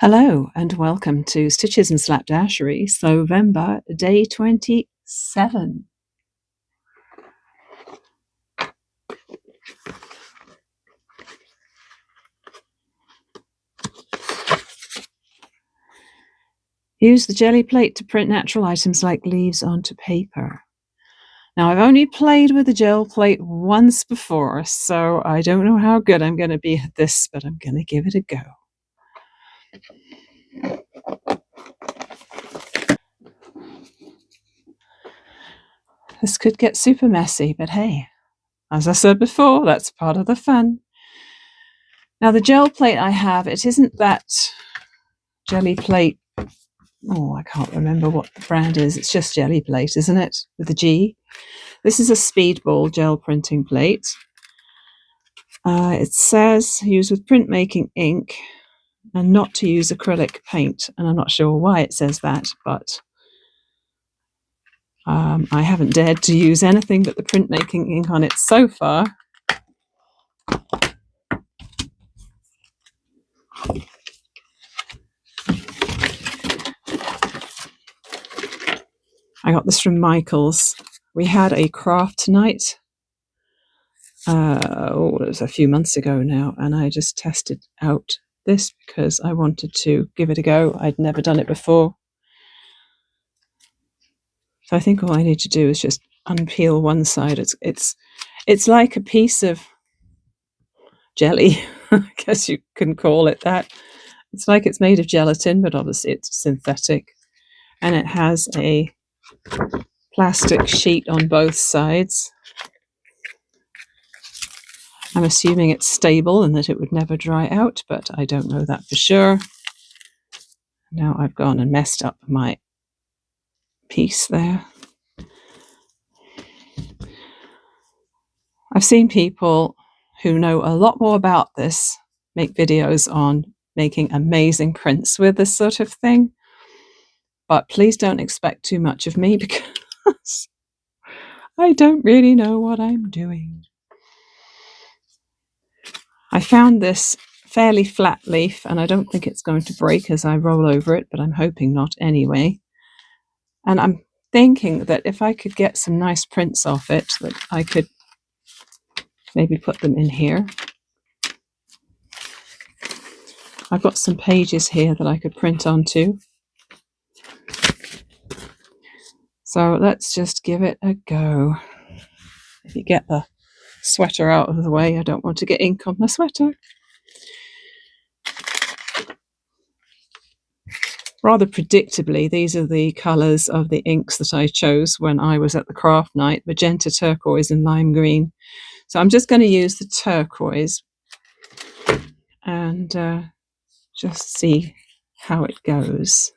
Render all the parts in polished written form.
Hello and welcome to Stitches and Slapdashery, Slowvember, day 27. Use the jelly plate to print natural items like leaves onto paper. Now, I've only played with the gel plate once before, so I don't know how good I'm going to be at this, but I'm going to give it a go. This could get super messy, but hey, as I said before, that's part of the fun. Now, the gel plate I have, it isn't that jelly plate. Oh, I can't remember what the brand is. It's just jelly plate, isn't it? With a G. This is a Speedball gel printing plate. It says use with printmaking ink and not to use acrylic paint. And I'm not sure why it says that, but I haven't dared to use anything but the printmaking ink on it so far. I got this from Michael's. We had a craft night. It was a few months ago now, and I just tested out this because I wanted to give it a go. I'd never done it before. So I think all I need to do is just unpeel one side. It's like a piece of jelly, I guess you can call it that. It's like it's made of gelatin, but obviously it's synthetic. And it has a plastic sheet on both sides. I'm assuming it's stable and that it would never dry out, but I don't know that for sure. Now I've gone and messed up my piece there. I've seen people who know a lot more about this make videos on making amazing prints with this sort of thing. But please don't expect too much of me because I don't really know what I'm doing. I found this fairly flat leaf, and I don't think it's going to break as I roll over it, but I'm hoping not anyway. And I'm thinking that if I could get some nice prints off it, that I could maybe put them in here. I've got some pages here that I could print onto. So let's just give it a go. If you get the sweater out of the way, I don't want to get ink on my sweater. Rather predictably, these are the colours of the inks that I chose when I was at the craft night: magenta, turquoise and lime green. So I'm just going to use the turquoise and just see how it goes.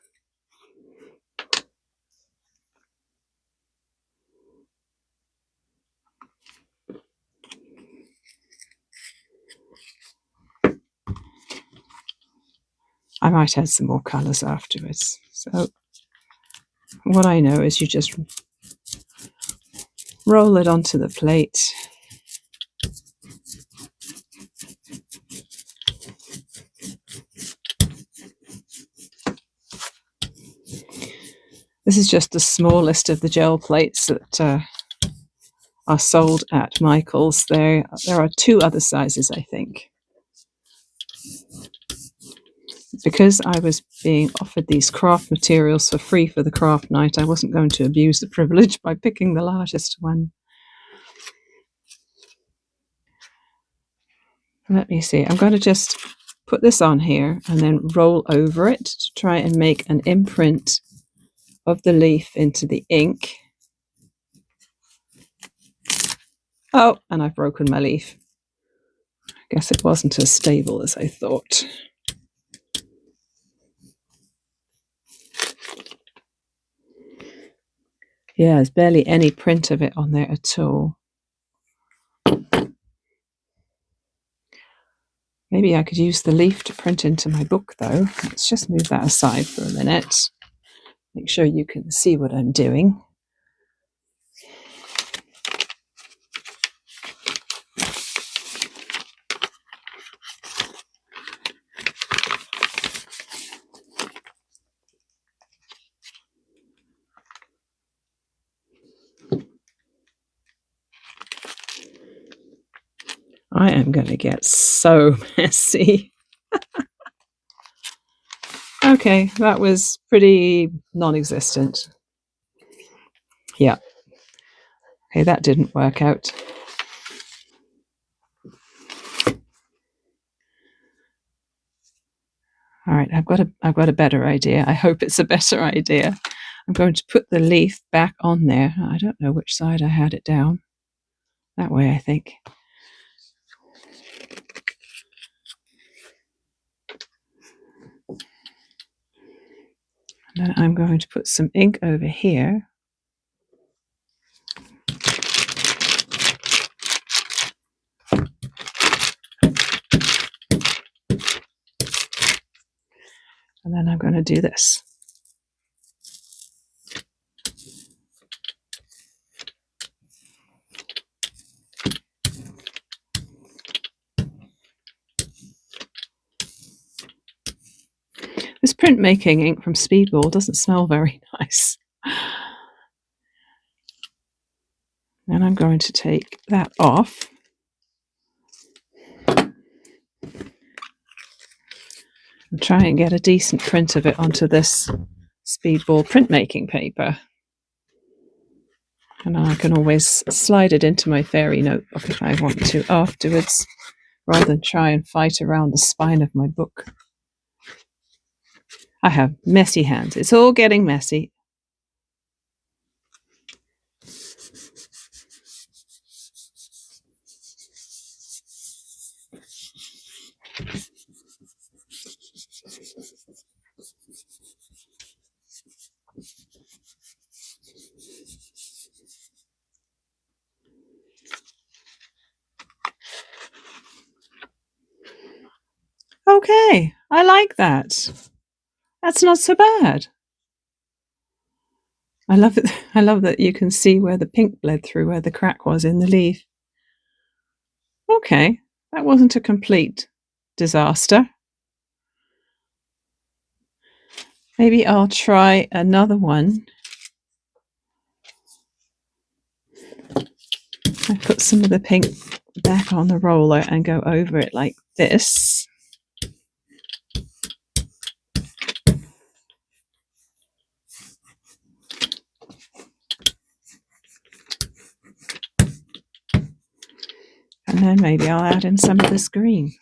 I might add some more colours afterwards. So what I know is you just roll it onto the plate. This is just the smallest of the gel plates that are sold at Michael's. There are two other sizes, I think. Because I was being offered these craft materials for free for the craft night, I wasn't going to abuse the privilege by picking the largest one. Let me see. I'm going to just put this on here and then roll over it to try and make an imprint of the leaf into the ink. Oh, and I've broken my leaf. I guess it wasn't as stable as I thought. Yeah, there's barely any print of it on there at all. Maybe I could use the leaf to print into my book, though. Let's just move that aside for a minute. Make sure you can see what I'm doing. I am going to get so messy. Okay, that was pretty non-existent. Yeah. Okay, that didn't work out. All right, I've got a better idea. I hope it's a better idea. I'm going to put the leaf back on there. I don't know which side I had it down. That way, I think. And then I'm going to put some ink over here. And then I'm going to do this. This printmaking ink from Speedball doesn't smell very nice. And I'm going to take that off. And try and get a decent print of it onto this Speedball printmaking paper. And I can always slide it into my fairy notebook if I want to afterwards, rather than try and fight around the spine of my book. I have messy hands. It's all getting messy. Okay, I like that. That's not so bad. I love it. I love that you can see where the pink bled through, where the crack was in the leaf. Okay, that wasn't a complete disaster. Maybe I'll try another one. I put some of the pink back on the roller and go over it like this. And then maybe I'll add in some of this green.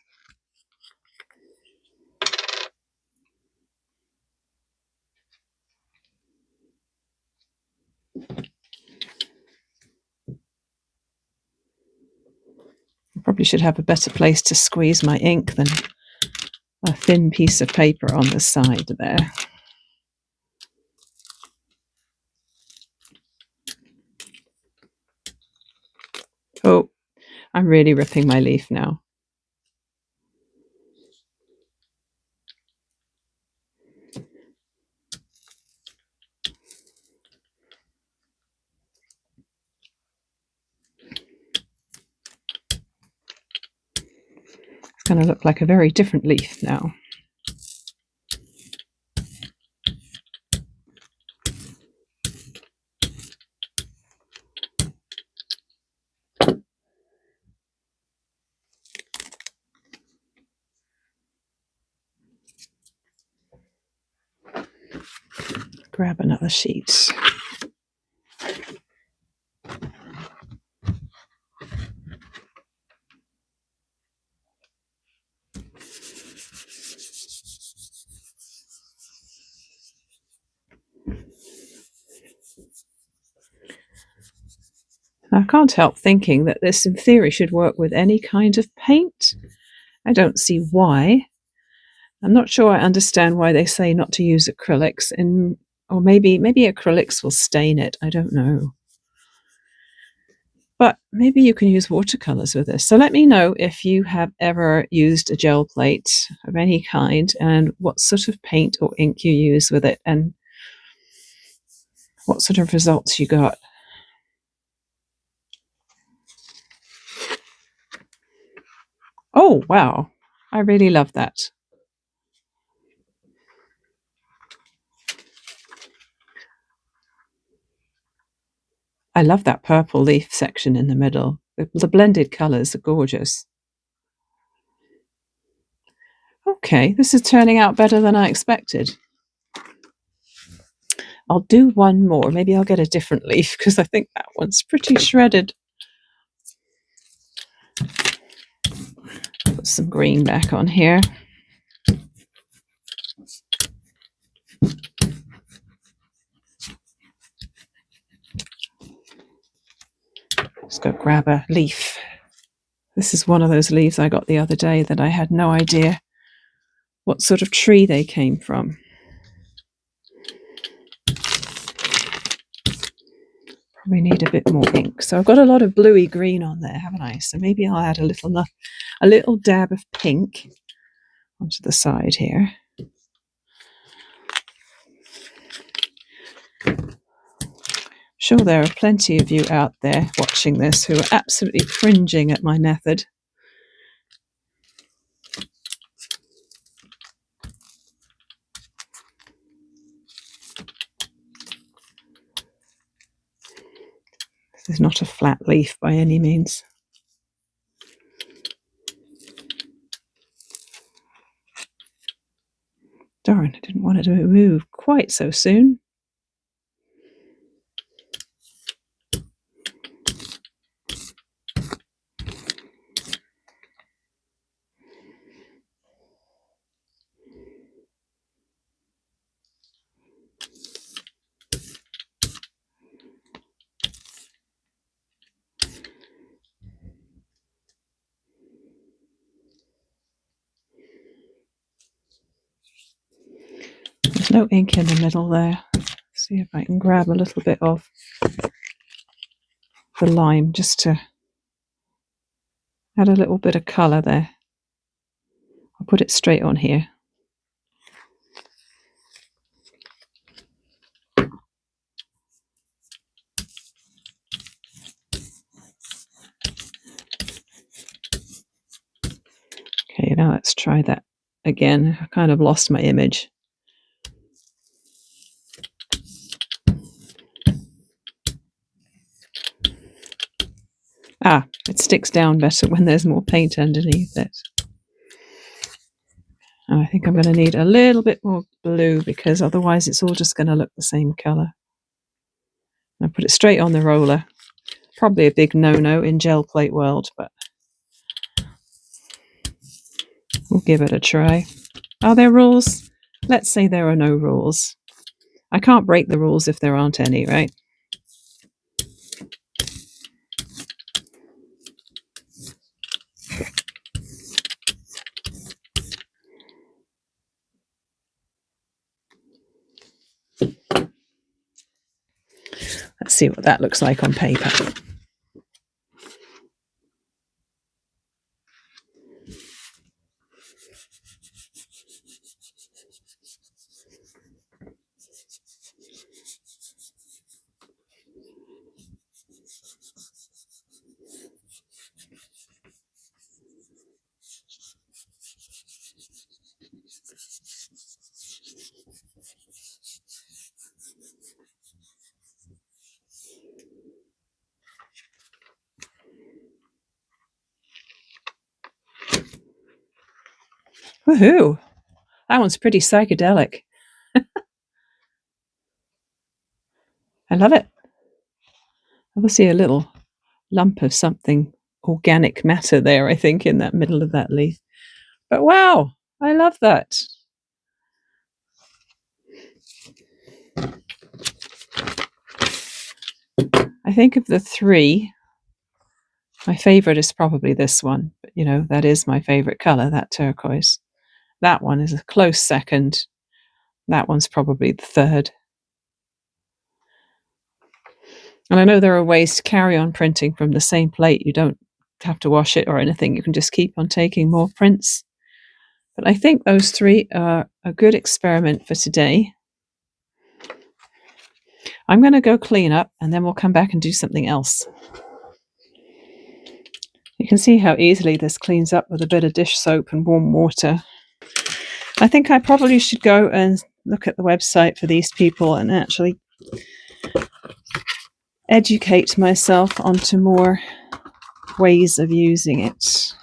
I probably should have a better place to squeeze my ink than a thin piece of paper on the side there. Oh, I'm really ripping my leaf now. It's going to look like a very different leaf now. Grab another sheet. I can't help thinking that this, in theory, should work with any kind of paint. I don't see why. I'm not sure I understand why they say not to use acrylics, or maybe acrylics will stain it. I don't know. But maybe you can use watercolors with this. So let me know if you have ever used a gel plate of any kind and what sort of paint or ink you use with it and what sort of results you got. Oh, wow. I really love that. I love that purple leaf section in the middle. The blended colors are gorgeous. Okay, this is turning out better than I expected. I'll do one more. Maybe I'll get a different leaf because I think that one's pretty shredded. Put some green back on here. Let's go grab a leaf. This is one of those leaves I got the other day that I had no idea what sort of tree they came from. Probably need a bit more ink. So I've got a lot of bluey green on there, haven't I? So maybe I'll add a little dab of pink onto the side here. Sure, there are plenty of you out there watching this who are absolutely cringing at my method. This is not a flat leaf by any means. Darn, I didn't want it to move quite so soon. There's no ink in the middle there. See if I can grab a little bit of the lime just to add a little bit of colour there. I'll put it straight on here. Okay, now let's try that again. I kind of lost my image. It sticks down better when there's more paint underneath it. And I think I'm going to need a little bit more blue because otherwise it's all just going to look the same colour. I'll put it straight on the roller. Probably a big no-no in gel plate world, but we'll give it a try. Are there rules? Let's say there are no rules. I can't break the rules if there aren't any, right? Let's see what that looks like on paper. Woohoo! That one's pretty psychedelic. I love it. Obviously a little lump of something organic matter there, I think, in that middle of that leaf. But wow, I love that. I think of the three, my favourite is probably this one. But, you know, that is my favourite colour, that turquoise. That one is a close second. That one's probably the third. And I know there are ways to carry on printing from the same plate. You don't have to wash it or anything. You can just keep on taking more prints. But I think those three are a good experiment for today. I'm going to go clean up and then we'll come back and do something else. You can see how easily this cleans up with a bit of dish soap and warm water. I think I probably should go and look at the website for these people and actually educate myself onto more ways of using it.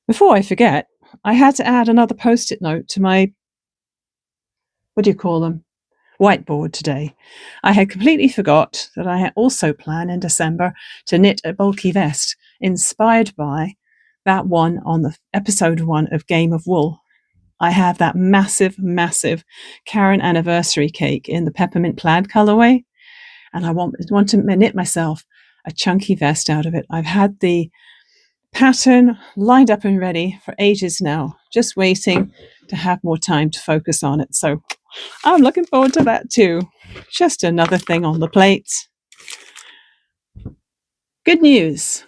Before I forget, I had to add another post-it note to my, what do you call them, whiteboard today. I had completely forgot that I had also planned in December to knit a bulky vest inspired by that one on the episode 1 of Game of Wool. I have that massive, massive Karen anniversary cake in the peppermint plaid colorway, and I want to knit myself a chunky vest out of it. I've had the pattern lined up and ready for ages now, just waiting to have more time to focus on it. So I'm looking forward to that too. Just another thing on the plate. Good news.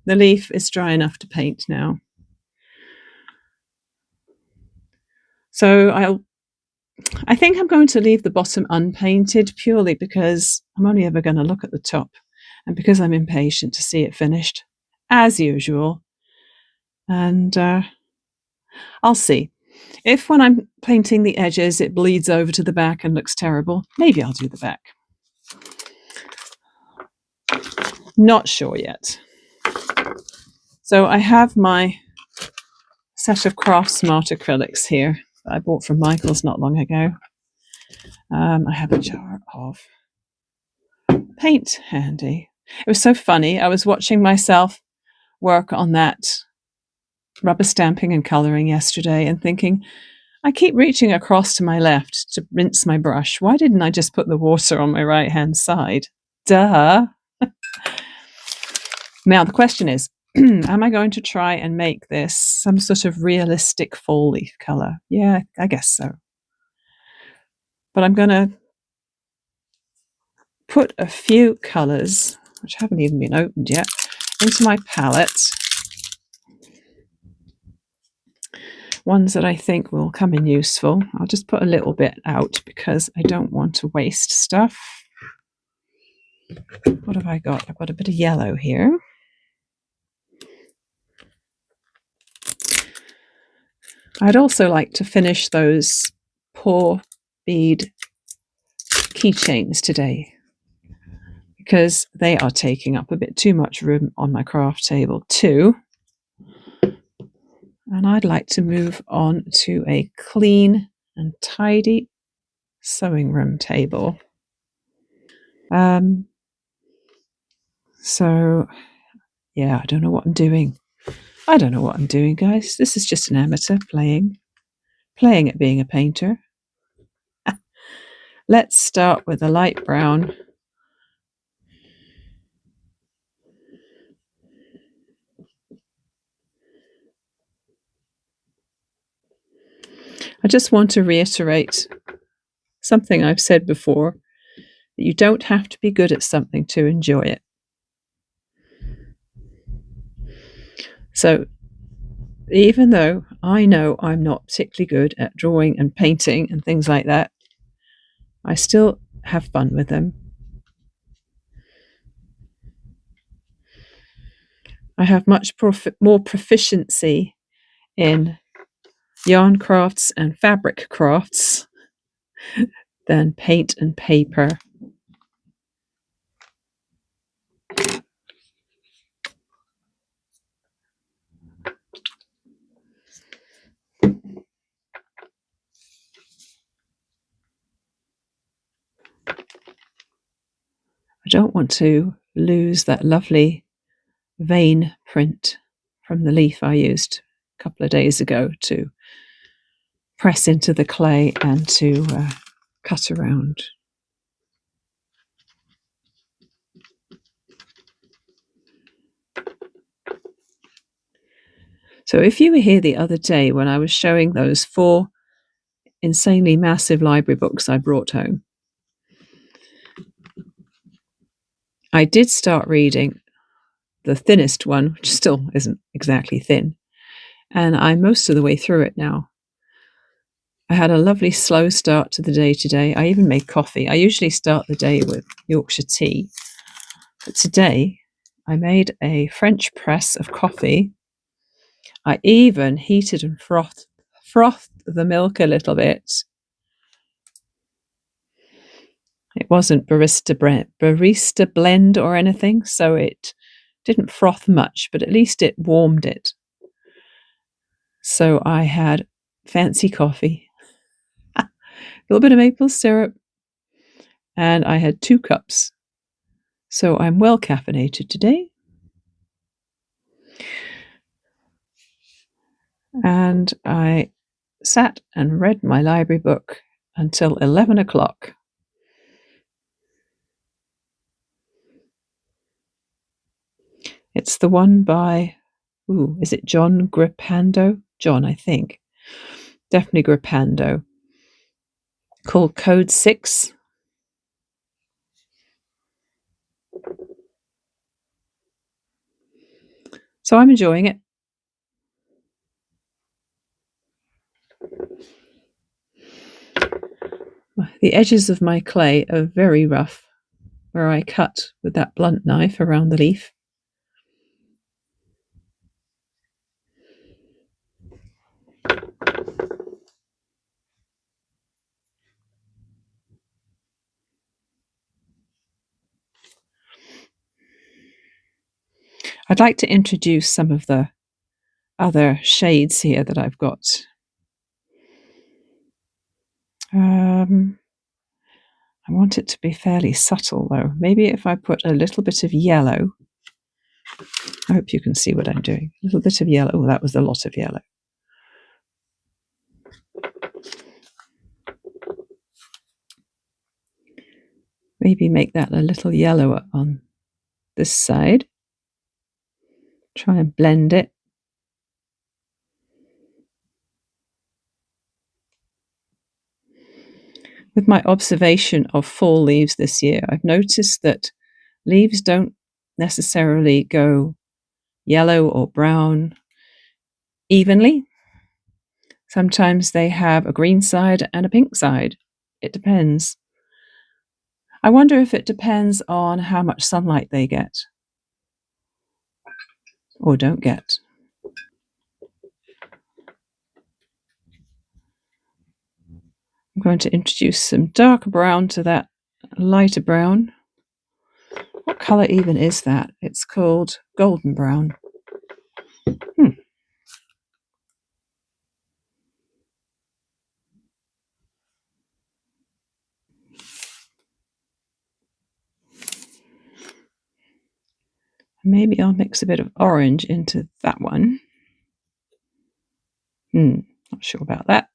The leaf is dry enough to paint now. So I think I'm going to leave the bottom unpainted purely because I'm only ever going to look at the top and because I'm impatient to see it finished, as usual. And I'll see. If when I'm painting the edges it bleeds over to the back and looks terrible, maybe I'll do the back. Not sure yet. So I have my set of Craft Smart acrylics here that I bought from Michael's not long ago. I have a jar of paint handy. It was so funny. I was watching myself work on that rubber stamping and colouring yesterday and thinking, I keep reaching across to my left to rinse my brush. Why didn't I just put the water on my right-hand side? Duh. Now, the question is, am I going to try and make this some sort of realistic fall leaf colour? Yeah, I guess so. But I'm going to put a few colours, which haven't even been opened yet, into my palette. Ones that I think will come in useful. I'll just put a little bit out because I don't want to waste stuff. What have I got? I've got a bit of yellow here. I'd also like to finish those pour bead keychains today because they are taking up a bit too much room on my craft table too. And I'd like to move on to a clean and tidy sewing room table. So, yeah, I don't know what I'm doing. I don't know what I'm doing, guys. This is just an amateur playing at being a painter. Let's start with a light brown. I just want to reiterate something I've said before, that you don't have to be good at something to enjoy it. So even though I know I'm not particularly good at drawing and painting and things like that, I still have fun with them. I have much more proficiency in yarn crafts and fabric crafts than paint and paper. I don't want to lose that lovely vein print from the leaf I used a couple of days ago to press into the clay and to cut around. So if you were here the other day when I was showing those 4 insanely massive library books I brought home, I did start reading the thinnest one, which still isn't exactly thin, and I'm most of the way through it now. I had a lovely slow start to the day today. I even made coffee. I usually start the day with Yorkshire tea, but today I made a French press of coffee. I even heated and frothed the milk a little bit. It wasn't barista blend or anything, so it didn't froth much, but at least it warmed it. So I had fancy coffee, a little bit of maple syrup, and I had 2 cups. So I'm well caffeinated today. And I sat and read my library book until 11 o'clock. It's the one by, is it John Grippando? John, I think. Definitely Grippando. Called Code 6. So I'm enjoying it. The edges of my clay are very rough, where I cut with that blunt knife around the leaf. I'd like to introduce some of the other shades here that I've got. I want it to be fairly subtle, though. Maybe if I put a little bit of yellow. I hope you can see what I'm doing. A little bit of yellow. Oh, that was a lot of yellow. Maybe make that a little yellower on this side. Try and blend it. With my observation of fall leaves this year, I've noticed that leaves don't necessarily go yellow or brown evenly. Sometimes they have a green side and a pink side. It depends. I wonder if it depends on how much sunlight they get or don't get. I'm going to introduce some darker brown to that lighter brown. What colour even is that? It's called golden brown. Maybe I'll mix a bit of orange into that one. Not sure about that.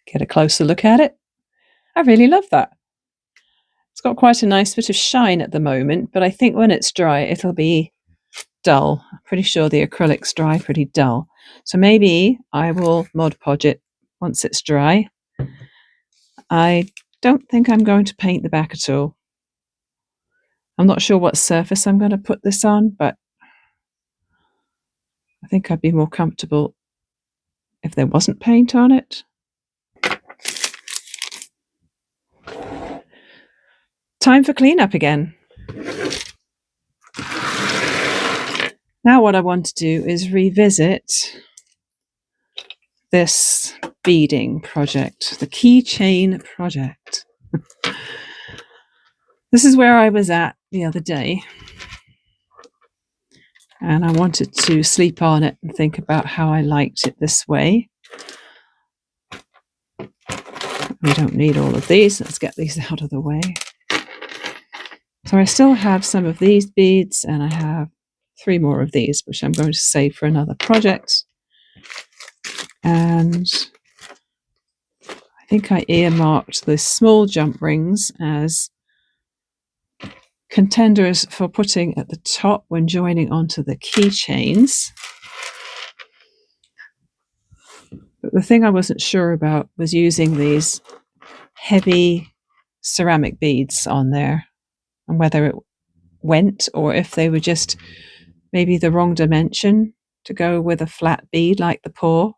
Get a closer look at it. I really love that. It's got quite a nice bit of shine at the moment, but I think when it's dry, it'll be dull. I'm pretty sure the acrylics dry pretty dull. So maybe I will Mod Podge it once it's dry. I don't think I'm going to paint the back at all. I'm not sure what surface I'm going to put this on, but I think I'd be more comfortable if there wasn't paint on it. Time for cleanup again. Now what I want to do is revisit this beading project, the keychain project. This is where I was at the other day, and I wanted to sleep on it and think about how I liked it this way. We don't need all of these. Let's get these out of the way. So I still have some of these beads, and I have 3 more of these, which I'm going to save for another project. And I think I earmarked the small jump rings as contenders for putting at the top when joining onto the keychains. But the thing I wasn't sure about was using these heavy ceramic beads on there, and whether it went or if they were just maybe the wrong dimension to go with a flat bead like the paw.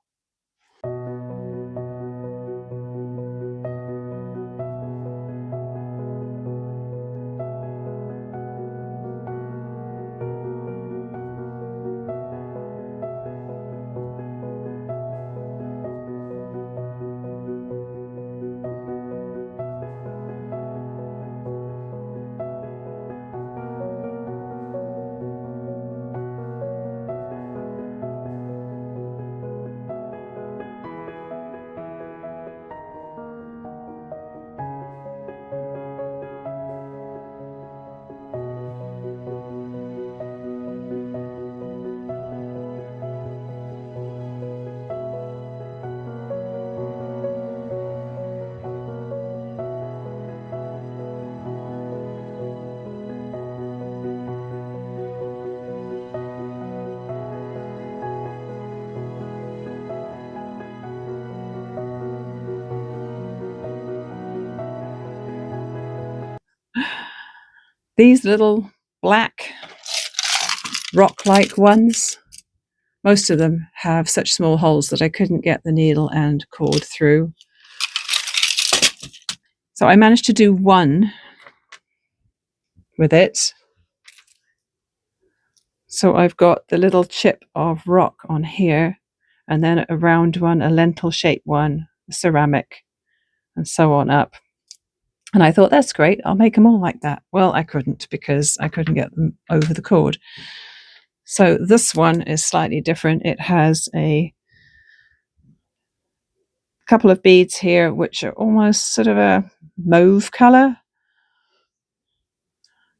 These little black rock-like ones, most of them have such small holes that I couldn't get the needle and cord through. So I managed to do one with it. So I've got the little chip of rock on here, and then a round one, a lentil-shaped one, a ceramic, and so on up. And I thought, that's great, I'll make them all like that. Well, I couldn't, because I couldn't get them over the cord. So this one is slightly different. It has a couple of beads here, which are almost sort of a mauve colour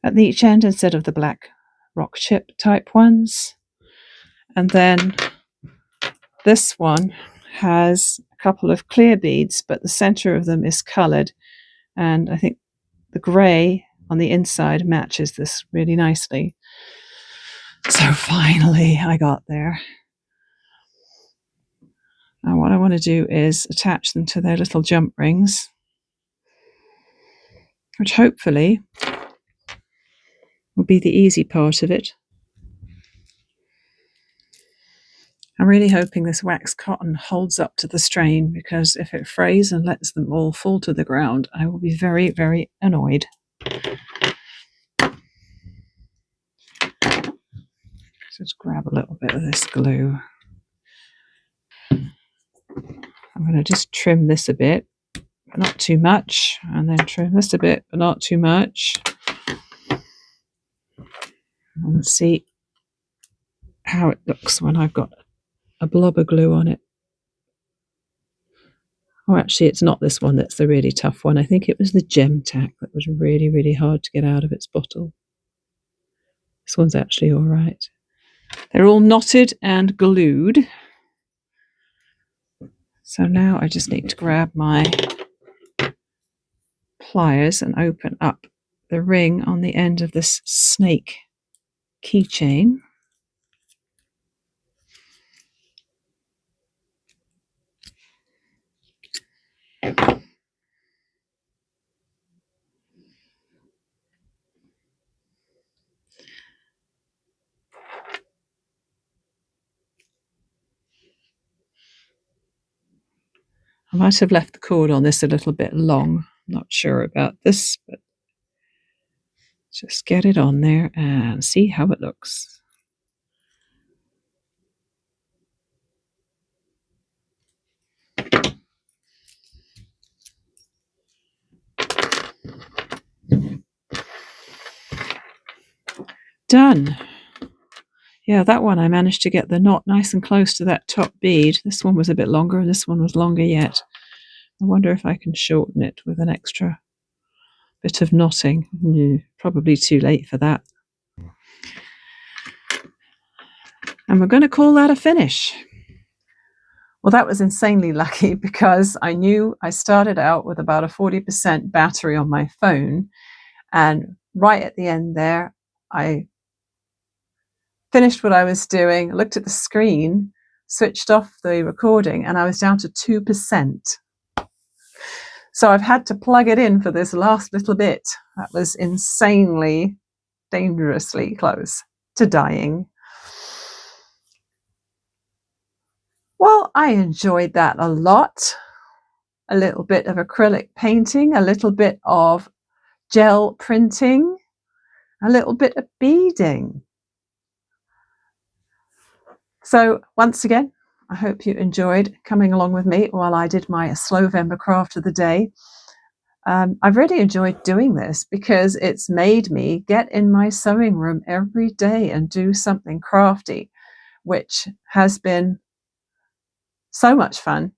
at each end instead of the black rock chip type ones. And then this one has a couple of clear beads, but the center of them is colored. And I think the gray on the inside matches this really nicely. So finally I got there. Now what I want to do is attach them to their little jump rings, which hopefully will be the easy part of it. I'm really hoping this wax cotton holds up to the strain, because if it frays and lets them all fall to the ground, I will be very, very annoyed. Just grab a little bit of this glue. I'm going to just trim this a bit, but not too much, and then trim this a bit, but not too much. And see how it looks when I've got a blob of glue on it. Oh, actually, it's not this one that's the really tough one. I think it was the gem tack that was really, really hard to get out of its bottle. This one's actually all right. They're all knotted and glued. So now I just need to grab my pliers and open up the ring on the end of this snake keychain. I might have left the cord on this a little bit long. I'm not sure about this, but just get it on there and see how it looks. Done. Yeah, that one I managed to get the knot nice and close to that top bead. This one was a bit longer, and this one was longer yet. I wonder if I can shorten it with an extra bit of knotting. Probably too late for that. And we're going to call that a finish. Well, that was insanely lucky, because I knew I started out with about a 40% battery on my phone, and right at the end there, I finished what I was doing, looked at the screen, switched off the recording, and I was down to 2%. So I've had to plug it in for this last little bit. That was insanely, dangerously close to dying. Well, I enjoyed that a lot. A little bit of acrylic painting, a little bit of gel printing, a little bit of beading. So once again, I hope you enjoyed coming along with me while I did my Slowvember craft of the day. I've really enjoyed doing this, because it's made me get in my sewing room every day and do something crafty, which has been so much fun.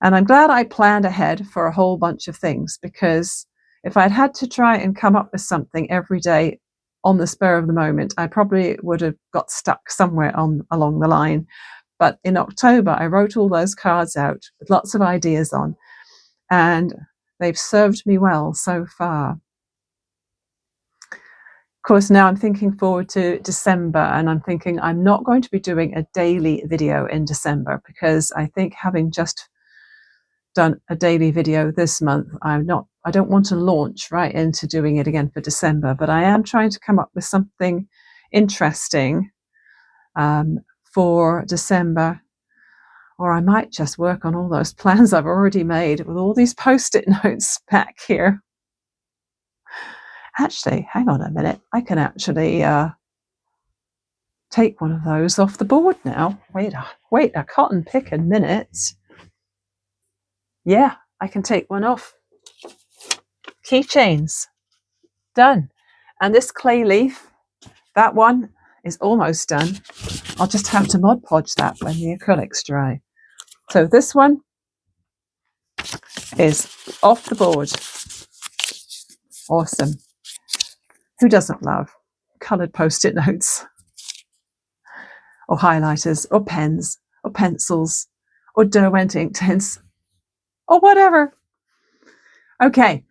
And I'm glad I planned ahead for a whole bunch of things, because if I'd had to try and come up with something every day on the spur of the moment, I probably would have got stuck somewhere along the line. But in October, I wrote all those cards out with lots of ideas on, and they've served me well so far. Of course, now I'm thinking forward to December, and I'm thinking I'm not going to be doing a daily video in December, because I think, having just done a daily video this month, I'm not I don't want to launch right into doing it again for December, but I am trying to come up with something interesting for December, or I might just work on all those plans I've already made with all these post-it notes back here. Actually, hang on a minute. I can actually take one of those off the board now. Wait a cotton picking minute. Yeah, I can take one off. Keychains. Done. And this clay leaf, that one is almost done. I'll just have to Mod Podge that when the acrylics dry. So this one is off the board. Awesome. Who doesn't love coloured post-it notes? Or highlighters, or pens, or pencils, or Derwent ink tints, or whatever. Okay,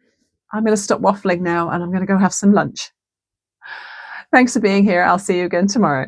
I'm going to stop waffling now and I'm going to go have some lunch. Thanks for being here. I'll see you again tomorrow.